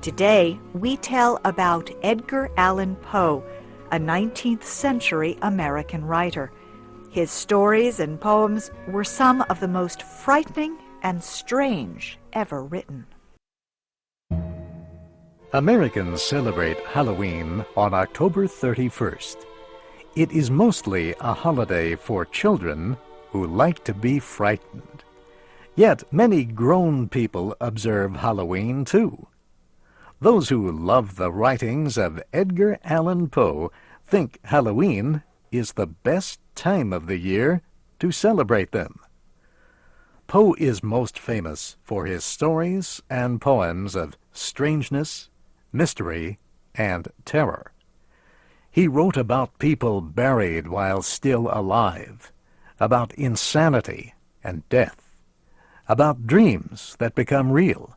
Today, we tell about Edgar Allan Poe, a 19th century American writer. His stories and poems were some of the most frightening and strange ever written. Americans celebrate Halloween on October 31st. It is mostly a holiday for children who like to be frightened. Yet many grown people observe Halloween too. Those who love the writings of Edgar Allan Poe think Halloween is the best time of the year to celebrate them. Poe is most famous for his stories and poems of strangeness, mystery, and terror. He wrote about people buried while still alive, about insanity and death, about dreams that become real,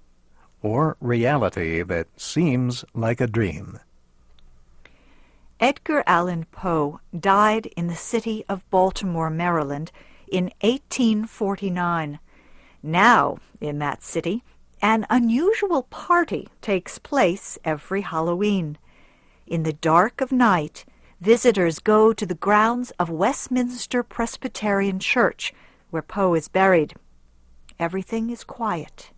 or reality that seems like a dream. Edgar Allan Poe died in the city of Baltimore, Maryland, in 1849. Now, in that city, an unusual party takes place every Halloween. In the dark of night, visitors go to the grounds of Westminster Presbyterian Church, where Poe is buried. Everything is quiet.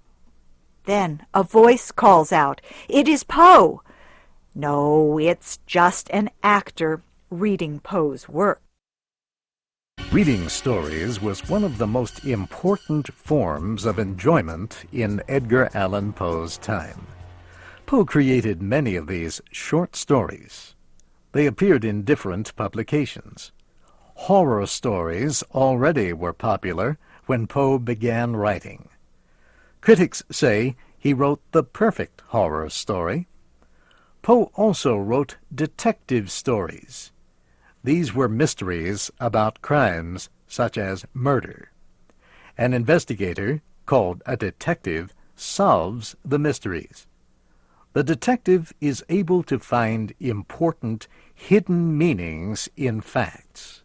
Then a voice calls out, "It is Poe!" No, it's just an actor reading Poe's work. Reading stories was one of the most important forms of enjoyment in Edgar Allan Poe's time. Poe created many of these short stories. They appeared in different publications. Horror stories already were popular when Poe began writing. Critics say he wrote the perfect horror story. Poe also wrote detective stories. These were mysteries about crimes such as murder. An investigator, called a detective, solves the mysteries. The detective is able to find important hidden meanings in facts.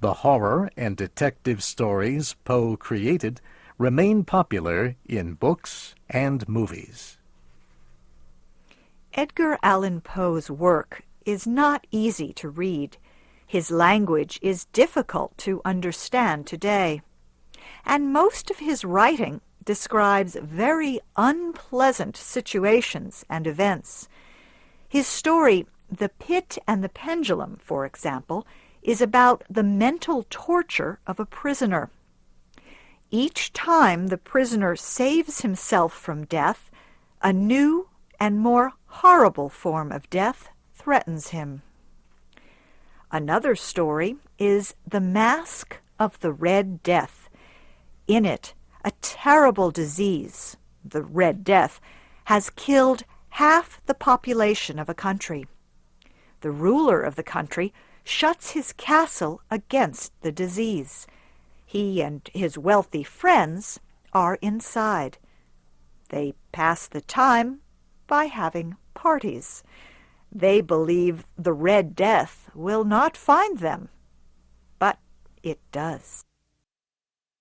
The horror and detective stories Poe created remain popular in books and movies. Edgar Allan Poe's work is not easy to read. His language is difficult to understand today. And most of his writing describes very unpleasant situations and events. His story, The Pit and the Pendulum, for example, is about the mental torture of a prisoner. Each time the prisoner saves himself from death, a new and more horrible form of death threatens him. Another story is The Mask of the Red Death. In it, a terrible disease, the Red Death, has killed half the population of a country. The ruler of the country shuts his castle against the disease. He and his wealthy friends are inside. They pass the time by having parties. They believe the Red Death will not find them, but it does.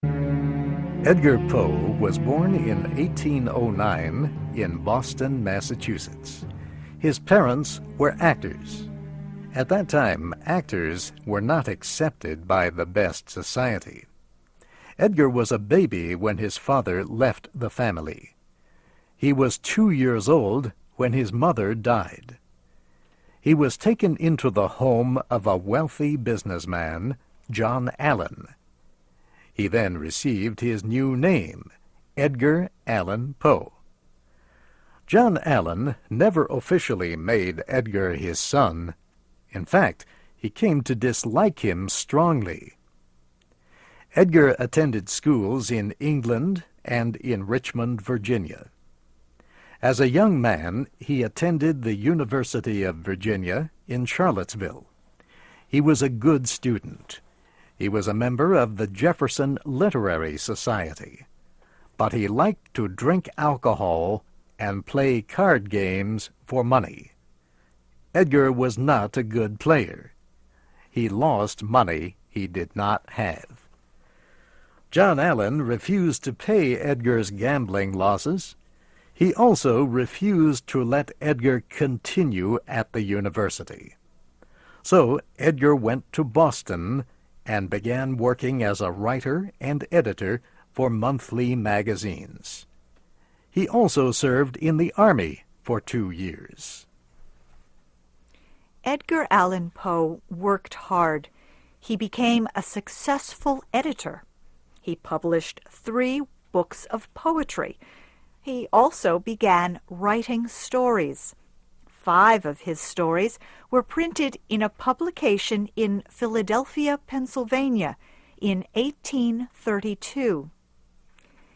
Edgar Poe was born in 1809 in Boston, Massachusetts. His parents were actors. At that time, actors were not accepted by the best society. Edgar was a baby when his father left the family. He was 2 years old when his mother died. He was taken into the home of a wealthy businessman, John Allan. He then received his new name, Edgar Allan Poe. John Allan never officially made Edgar his son. In fact, he came to dislike him strongly. Edgar attended schools in England and in Richmond, Virginia. As a young man, he attended the University of Virginia in Charlottesville. He was a good student. He was a member of the Jefferson Literary Society. But he liked to drink alcohol and play card games for money. Edgar was not a good player. He lost money he did not have. John Allan refused to pay Edgar's gambling losses. He also refused to let Edgar continue at the university. So Edgar went to Boston and began working as a writer and editor for monthly magazines. He also served in the Army for 2 years. Edgar Allan Poe worked hard. He became a successful editor. He published 3 books of poetry. He also began writing stories. 5 of his stories were printed in a publication in Philadelphia, Pennsylvania, in 1832.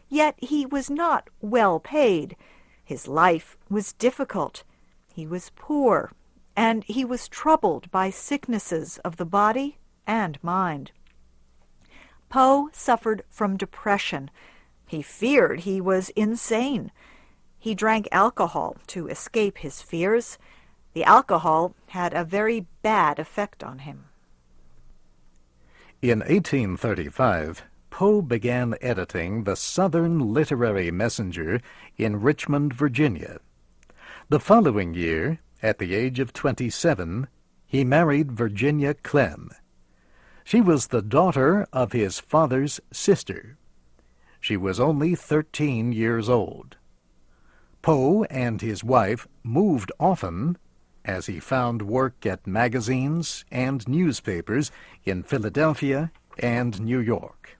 Yet he was not well paid. His life was difficult. He was poor, and he was troubled by sicknesses of the body and mind. Poe suffered from depression. He feared he was insane. He drank alcohol to escape his fears. The alcohol had a very bad effect on him. In 1835, Poe began editing the Southern Literary Messenger in Richmond, Virginia. The following year, at the age of 27, he married Virginia Clem. She was the daughter of his father's sister. She was only 13 years old. Poe and his wife moved often as he found work at magazines and newspapers in Philadelphia and New York.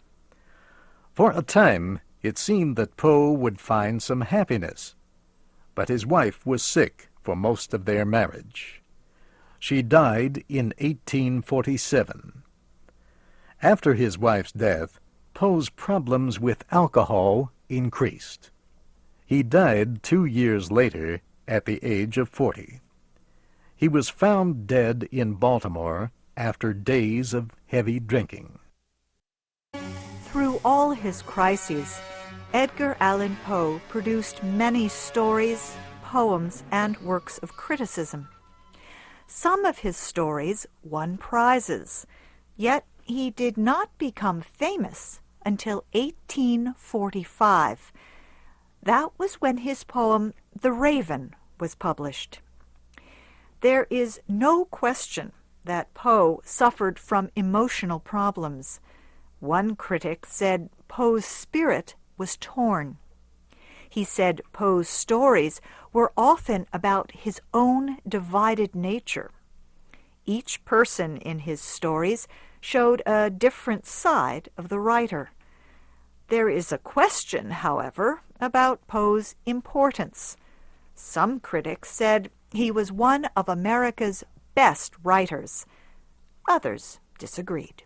For a time, it seemed that Poe would find some happiness, but his wife was sick for most of their marriage. She died in 1847. After his wife's death, Poe's problems with alcohol increased. He died 2 years later at the age of 40. He was found dead in Baltimore after days of heavy drinking. Through all his crises, Edgar Allan Poe produced many stories, poems, and works of criticism. Some of his stories won prizes, yet he did not become famous until 1845. That was when his poem, The Raven, was published. There is no question that Poe suffered from emotional problems. One critic said Poe's spirit was torn. He said Poe's stories were often about his own divided nature. Each person in his stories showed a different side of the writer. There is a question, however, about Poe's importance. Some critics said he was one of America's best writers. Others disagreed.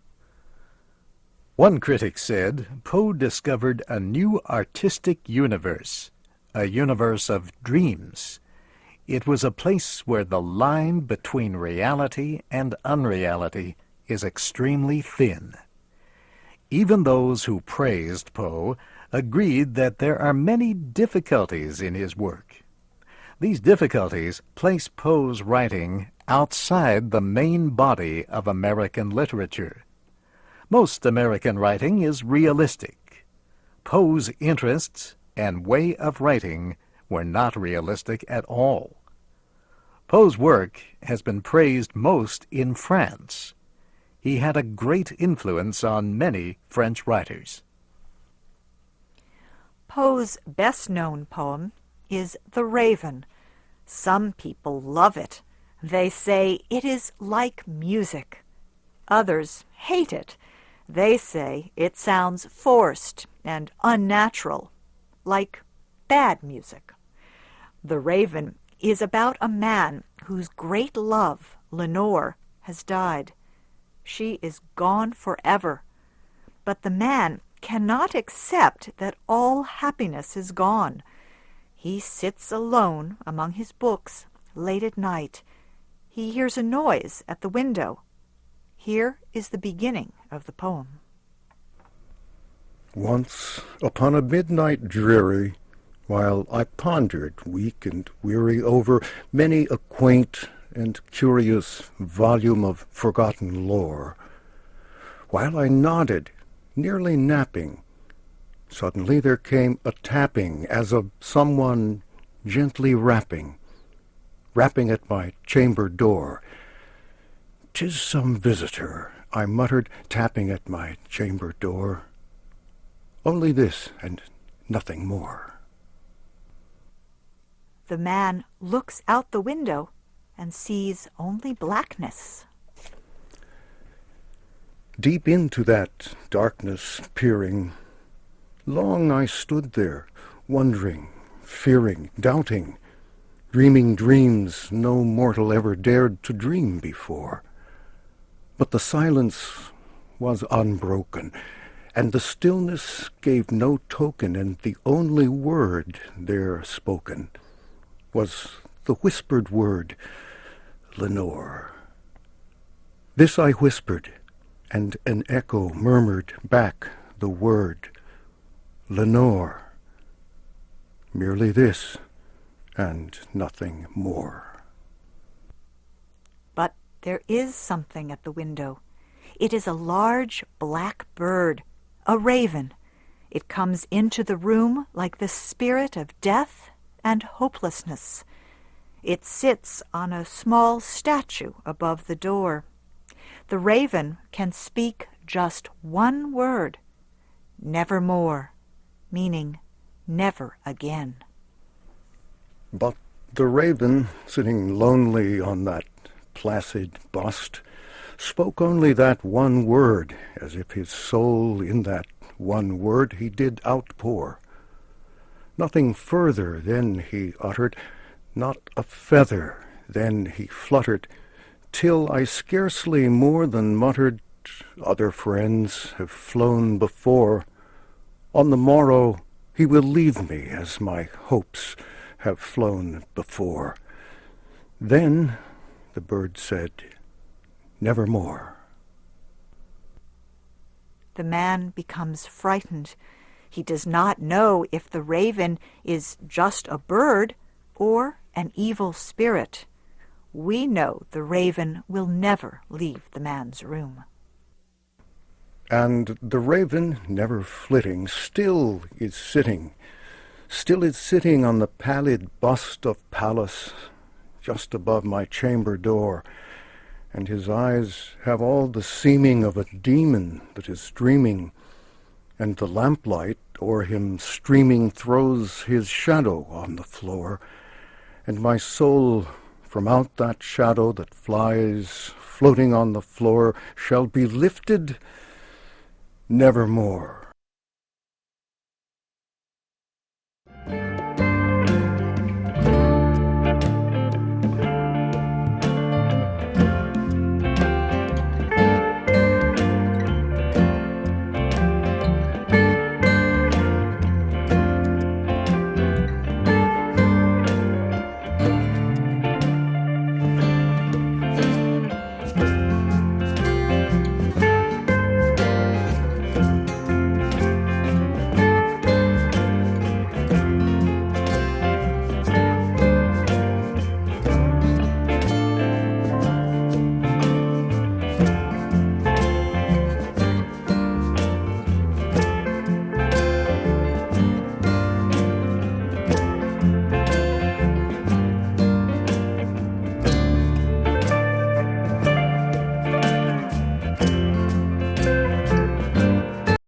One critic said Poe discovered a new artistic universe, a universe of dreams. It was a place where the line between reality and unreality is extremely thin. Even those who praised Poe agreed that there are many difficulties in his work. These difficulties place Poe's writing outside the main body of American literature. Most American writing is realistic. Poe's interests and way of writing were not realistic at all. Poe's work has been praised most in France. He had a great influence on many French writers. Poe's best-known poem is The Raven. Some people love it. They say it is like music. Others hate it. They say it sounds forced and unnatural, like bad music. The Raven is about a man whose great love, Lenore, has died. She is gone forever. But the man cannot accept that all happiness is gone. He sits alone among his books late at night. He hears a noise at the window. Here is the beginning of the poem. Once upon a midnight dreary, while I pondered, weak and weary, over many a quaint and curious volume of forgotten lore, while I nodded, nearly napping, suddenly there came a tapping as of someone gently rapping at my chamber door. "'Tis some visitor," I muttered, tapping at my chamber door. "Only this, and nothing more." The man looks out the window and sees only blackness. Deep into that darkness peering, long I stood there, wondering, fearing, doubting, dreaming dreams no mortal ever dared to dream before. But the silence was unbroken, and the stillness gave no token, and the only word there spoken was the whispered word, "Lenore." This I whispered, and an echo murmured back the word, "Lenore." Merely this, and nothing more. But there is something at the window. It is a large black bird, a raven. It comes into the room like the spirit of death and hopelessness. It sits on a small statue above the door. The raven can speak just one word, "Nevermore," meaning never again. But the raven, sitting lonely on that placid bust, spoke only that one word, as if his soul in that one word he did outpour. Nothing further then he uttered, not a feather then he fluttered, till I scarcely more than muttered, "Other friends have flown before. On the morrow he will leave me, as my hopes have flown before." Then the bird said, "Nevermore." The man becomes frightened. He does not know if the raven is just a bird or an evil spirit. We know the raven will never leave the man's room. And the raven, never flitting, still is sitting on the pallid bust of Pallas, just above my chamber door, and his eyes have all the seeming of a demon that is dreaming, and the lamplight o'er him streaming throws his shadow on the floor, and my soul from out that shadow that flies floating on the floor shall be lifted nevermore.